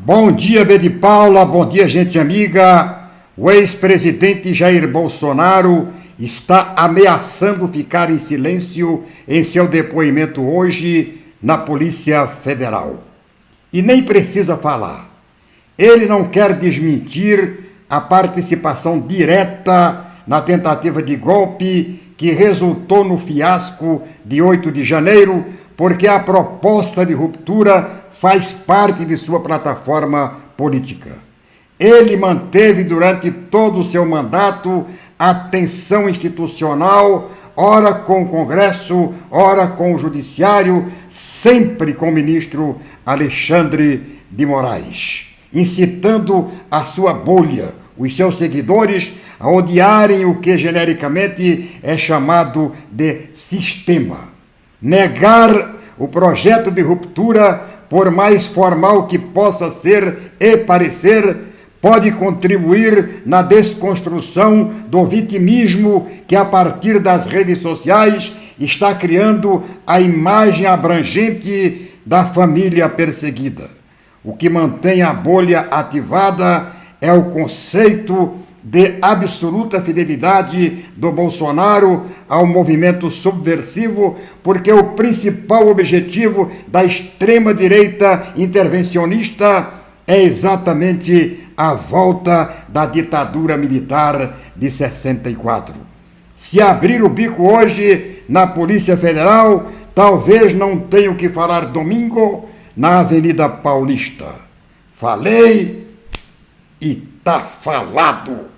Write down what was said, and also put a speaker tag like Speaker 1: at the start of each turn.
Speaker 1: Bom dia, B de Paula, bom dia, gente amiga. O ex-presidente Jair Bolsonaro está ameaçando ficar em silêncio em seu depoimento hoje na Polícia Federal. E nem precisa falar. Ele não quer desmentir a participação direta na tentativa de golpe que resultou no fiasco de 8 de janeiro, porque a proposta de ruptura faz parte de sua plataforma política. Ele manteve durante todo o seu mandato a tensão institucional, ora com o Congresso, ora com o Judiciário, sempre com o ministro Alexandre de Moraes, incitando a sua bolha, os seus seguidores, a odiarem o que genericamente é chamado de sistema. Negar o projeto de ruptura, por mais formal que possa ser e parecer, pode contribuir na desconstrução do vitimismo que, a partir das redes sociais, está criando a imagem abrangente da família perseguida. O que mantém a bolha ativada é o conceito de absoluta fidelidade do Bolsonaro ao movimento subversivo, porque o principal objetivo da extrema-direita intervencionista é exatamente a volta da ditadura militar de 64. Se abrir o bico hoje na Polícia Federal, talvez não tenha o que falar domingo na Avenida Paulista. Falei e tá falado.